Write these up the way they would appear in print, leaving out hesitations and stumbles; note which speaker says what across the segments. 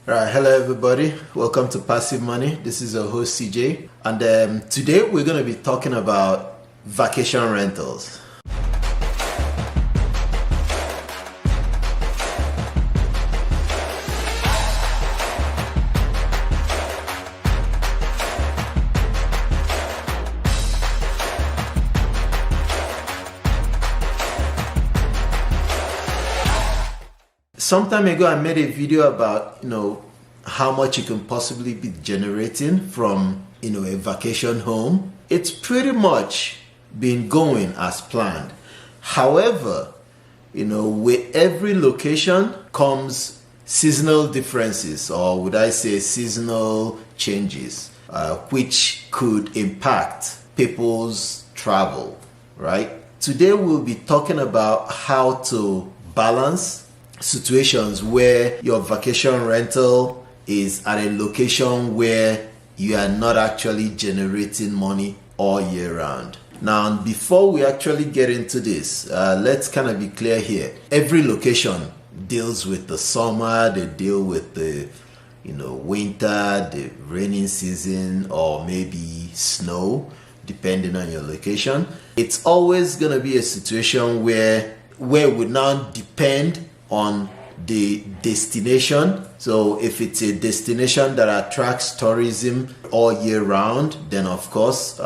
Speaker 1: Right, hello everybody. Welcome to Passive Money. This is your host CJ, and today we're going to be talking about vacation rentals. Some time ago, I made a video about how much you can possibly be generating from a vacation home. It's pretty much been going as planned. However, with every location comes seasonal differences, or would I say seasonal changes, which could impact people's travel, right? Today we'll be talking about how to balance situations where your vacation rental is at a location where you are not actually generating money all year round. Now, before we actually get into this, let's kind of be clear here. Every location deals with the summer, they deal with the winter, the rainy season, or maybe snow, depending on your location. It's always going to be a situation where we now depend on the destination. So if it's a destination that attracts tourism all year round, then of course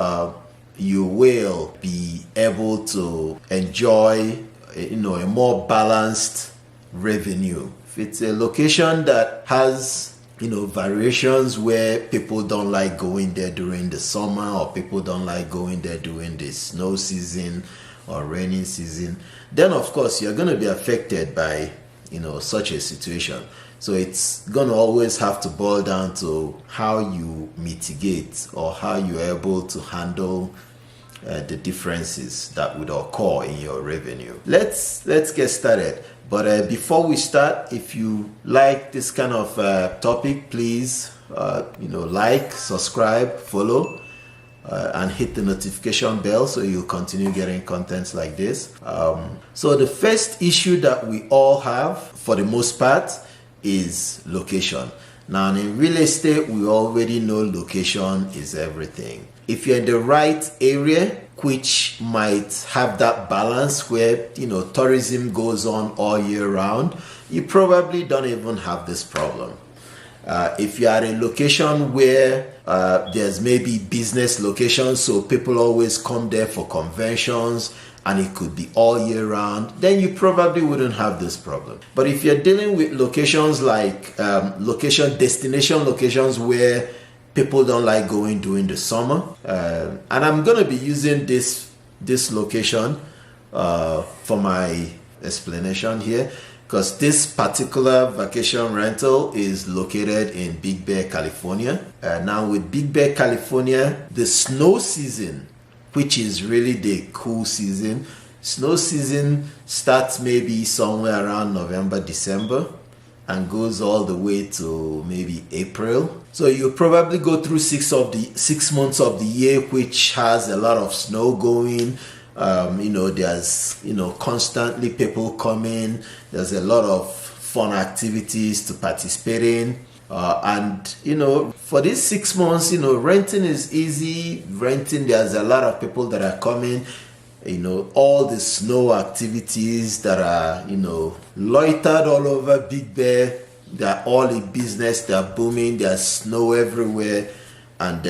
Speaker 1: you will be able to enjoy a more balanced revenue. If it's a location that has variations where people don't like going there during the summer, or people don't like going there during the snow season or rainy season, then of course you're going to be affected by such a situation. So it's going to always have to boil down to how you mitigate, or how you're able to handle the differences that would occur in your revenue. Let's get started. But before we start, if you like this kind of topic, please like, subscribe, follow, and hit the notification bell so you'll continue getting contents like this. So the first issue that we all have, for the most part, is location. Now, in real estate, we already know location is everything. If you're in the right area, which might have that balance where tourism goes on all year round, you probably don't even have this problem. If you are in a location where there's maybe business locations, so people always come there for conventions, and it could be all year round, then you probably wouldn't have this problem. But if you're dealing with locations like destination locations where people don't like going during the summer, and I'm going to be using this location for my explanation here, because this particular vacation rental is located in Big Bear, California. Now with Big Bear, California, the snow season, which is really the cool season, snow season starts maybe somewhere around November, December, and goes all the way to maybe April. So you probably go through 6 months of the year, which has a lot of snow going. There's constantly people coming. There's a lot of fun activities to participate in, and for these 6 months, renting is easy. There's a lot of people that are coming. All the snow activities that are loitered all over Big Bear, they're all in business. They're booming. There's snow everywhere, and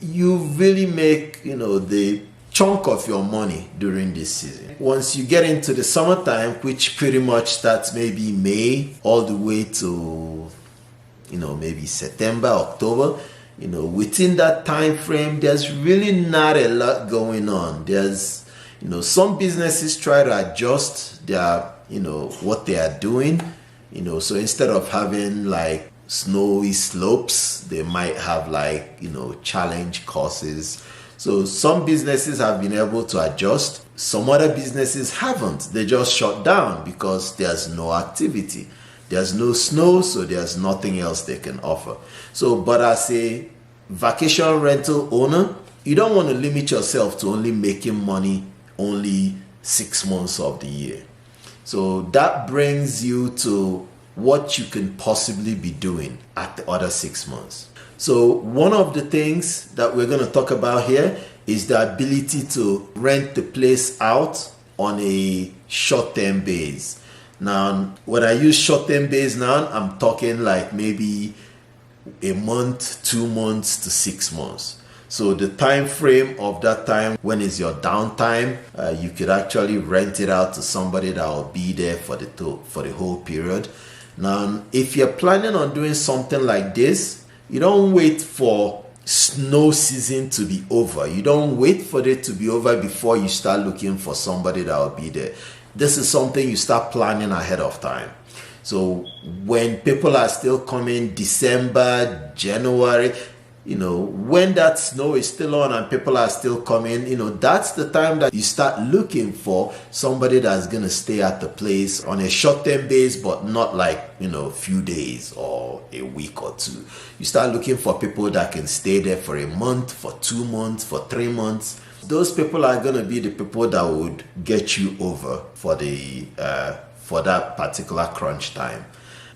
Speaker 1: you really make the chunk of your money during this season. Once you get into the summertime, which pretty much starts maybe May all the way to maybe September, October, within that time frame, there's really not a lot going on. There's some businesses try to adjust their what they are doing. So instead of having like snowy slopes, they might have challenge courses. So some businesses have been able to adjust. Some other businesses haven't. They just shut down because there's no activity. There's no snow, so there's nothing else they can offer. So, but as a vacation rental owner, you don't want to limit yourself to only making money only 6 months of the year. So that brings you to what you can possibly be doing at the other 6 months. So one of the things that we're going to talk about here is the ability to rent the place out on a short-term base. Now, when I use short-term base now, I'm talking like maybe a month, 2 months to 6 months. So the time frame of that time, when is your downtime, you could actually rent it out to somebody that will be there for the whole period. Now, if you're planning on doing something like this, you don't wait for snow season to be over. You don't wait for it to be over before you start looking for somebody that will be there. This is something you start planning ahead of time. So when people are still coming, December, January, when that snow is still on and people are still coming, that's the time that you start looking for somebody that's going to stay at the place on a short-term base, but not like, a few days or a week or two. You start looking for people that can stay there for a month, for 2 months, for 3 months. Those people are going to be the people that would get you over for that particular crunch time.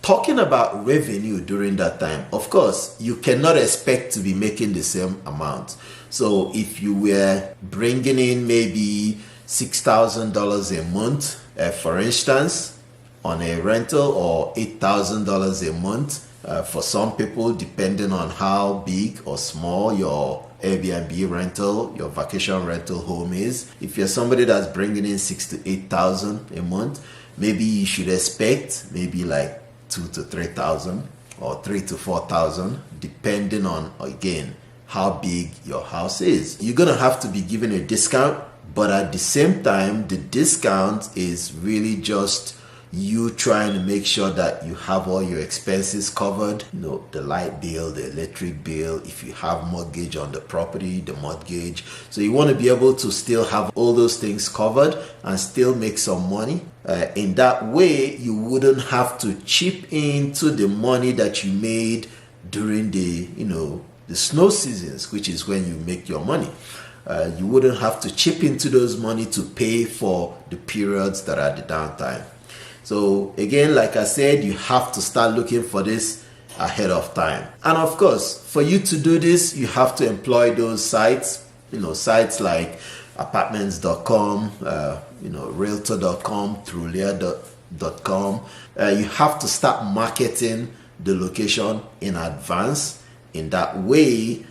Speaker 1: Talking about revenue during that time, of course, you cannot expect to be making the same amount. So if you were bringing in maybe $6,000 a month, for instance, on a rental, or $8,000 a month for some people, depending on how big or small your Airbnb rental, your vacation rental home is. If you're somebody that's bringing in $6,000 to $8,000 a month, maybe you should expect maybe like $2,000 to $3,000 or $3,000 to $4,000, depending on, again, how big your house is. You're gonna have to be given a discount, but at the same time, the discount is really just you trying to make sure that you have all your expenses covered, the light bill, the electric bill, if you have mortgage on the property, the mortgage. So you want to be able to still have all those things covered and still make some money. In that way, you wouldn't have to chip into the money that you made during the snow seasons, which is when you make your money. You wouldn't have to chip into those money to pay for the periods that are the downtime. So again, like I said, you have to start looking for this ahead of time. And of course, for you to do this, you have to employ those sites, sites like apartments.com, realtor.com, trulia.com. You have to start marketing the location in advance. In that way,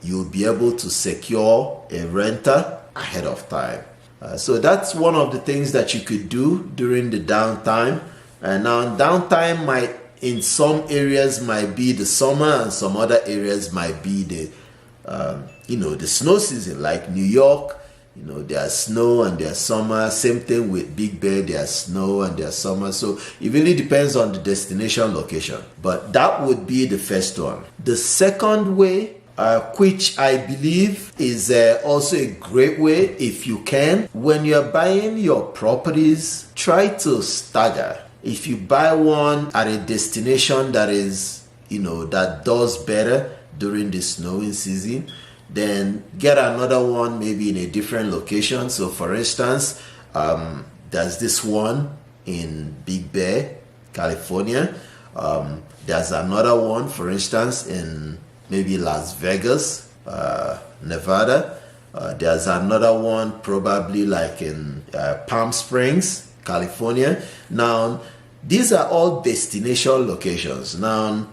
Speaker 1: you'll be able to secure a renter ahead of time. So that's one of the things that you could do during the downtime. And now downtime might, in some areas, might be the summer, and some other areas might be the snow season. Like New York, there's snow and there's summer. Same thing with Big Bear, there's snow and there's summer. So it really depends on the destination location. But that would be the first one. The second way, which I believe is also a great way, if you can, when you're buying your properties, try to stagger. If you buy one at a destination that is, that does better during the snowing season, then get another one maybe in a different location. So for instance, there's this one in Big Bear, California. There's another one, for instance, in maybe Las Vegas, Nevada. There's another one probably like in Palm Springs, California. Now, these are all destination locations. Now,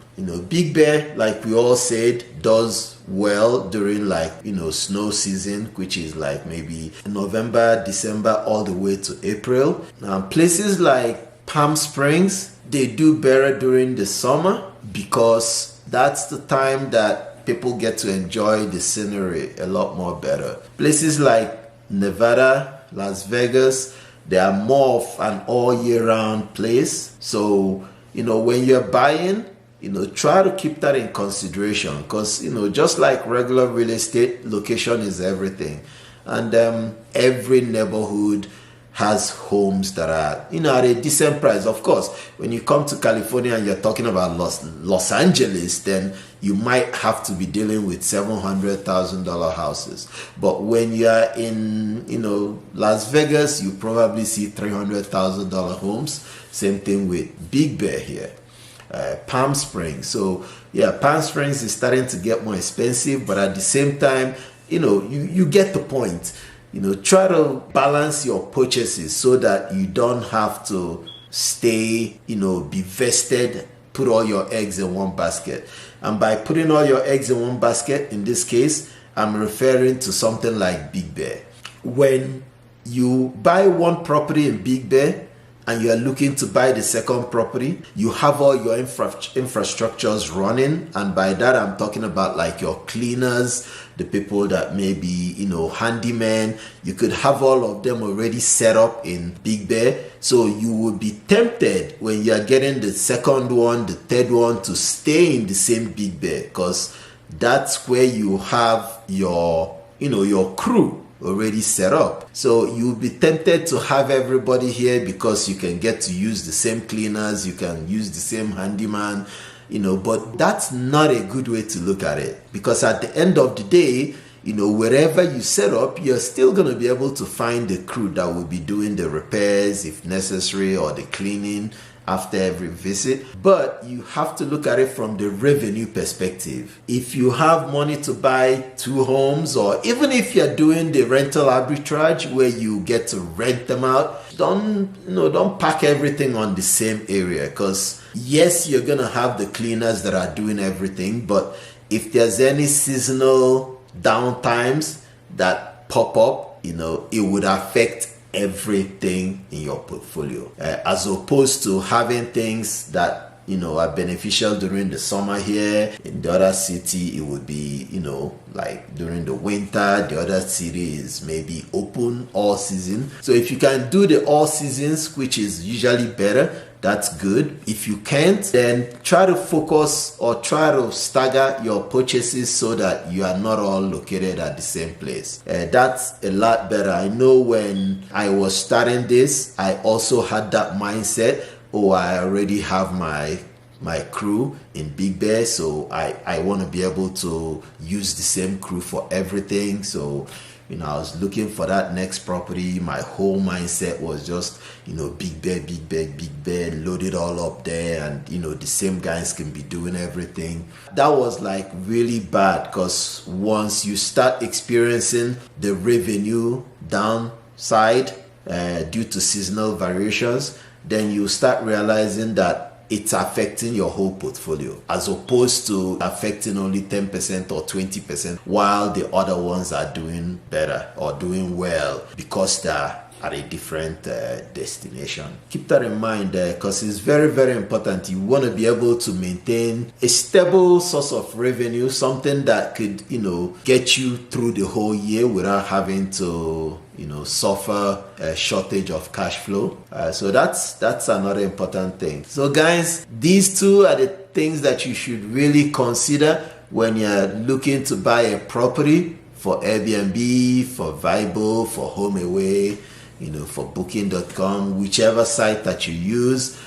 Speaker 1: Big Bear, like we all said, does well during like, snow season, which is like maybe November, December, all the way to April. Now, places like Palm Springs, they do better during the summer because that's the time that people get to enjoy the scenery a lot more better. Places like Nevada, Las Vegas, they are more of an all year round place. So, when you're buying, try to keep that in consideration because, just like regular real estate, location is everything. And every neighborhood has homes that are, at a decent price. Of course, when you come to California and you're talking about Los Angeles, then you might have to be dealing with $700,000 houses. But when you're in, Las Vegas, you probably see $300,000 homes. Same thing with Big Bear here. Palm Springs. So yeah, Palm Springs is starting to get more expensive, but at the same time, you get the point. Try to balance your purchases so that you don't have to stay, be vested, put all your eggs in one basket. And by putting all your eggs in one basket, in this case, I'm referring to something like Big Bear. When you buy one property in Big Bear, and you are looking to buy the second property, you have all your infrastructures running. And by that, I'm talking about like your cleaners, the people that may be, handymen. You could have all of them already set up in Big Bear. So you would be tempted when you're getting the second one, the third one, to stay in the same Big Bear, because that's where you have your crew already set up. So you'll be tempted to have everybody here because you can get to use the same cleaners, you can use the same handyman, but that's not a good way to look at it, because at the end of the day, wherever you set up, you're still going to be able to find the crew that will be doing the repairs if necessary, or the cleaning after every visit. But you have to look at it from the revenue perspective. If you have money to buy 2 homes, or even if you're doing the rental arbitrage where you get to rent them out, don't pack everything on the same area, because yes, you're gonna have the cleaners that are doing everything, but if there's any seasonal downtimes that pop up, it would affect everything in your portfolio, as opposed to having things that are beneficial during the summer. Here in the other city, it would be like during the winter. The other city is maybe open all season. So if you can do the all seasons, which is usually better, that's good. If you can't, then try to focus or try to stagger your purchases so that you are not all located at the same place. That's a lot better. I know when I was starting this, I also had that mindset. Oh, I already have my crew in Big Bear, so I want to be able to use the same crew for everything. So I was looking for that next property. My whole mindset was just, Big Bear, load it all up there, and the same guys can be doing everything. That was like really bad, because once you start experiencing the revenue downside due to seasonal variations, then you start realizing that it's affecting your whole portfolio, as opposed to affecting only 10% or 20%, while the other ones are doing better or doing well because they're at a different destination. Keep that in mind because it's very, very important. You want to be able to maintain a stable source of revenue, something that could, get you through the whole year without having to suffer a shortage of cash flow. So that's another important thing. So guys, these two are the things that you should really consider when you're looking to buy a property for Airbnb, for Vibo, for HomeAway, for Booking.com, whichever site that you use.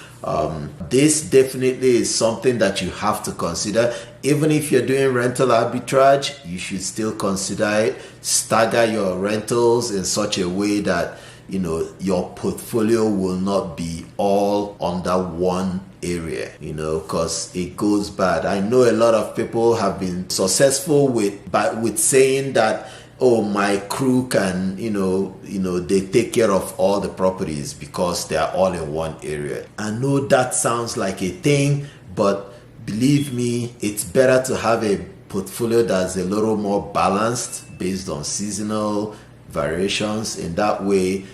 Speaker 1: This definitely is something that you have to consider. Even if you're doing rental arbitrage, you should still consider it. Stagger your rentals in such a way that your portfolio will not be all under one area, because it goes bad. I know a lot of people have been successful with saying that, oh, my crew can, they take care of all the properties because they are all in one area. I know that sounds like a thing, but believe me, it's better to have a portfolio that's a little more balanced based on seasonal variations. In that way,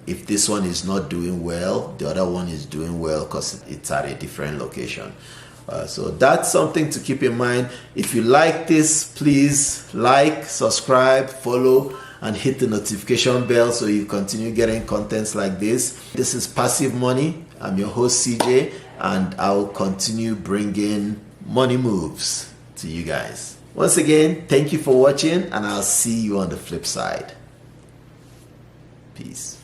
Speaker 1: if this one is not doing well, the other one is doing well because it's at a different location. So that's something to keep in mind. If you like this, please like, subscribe, follow, and hit the notification bell so you continue getting contents like this. This is Passive Money. I'm your host CJ, and I'll continue bringing money moves to you guys. Once again, thank you for watching, and I'll see you on the flip side. Peace.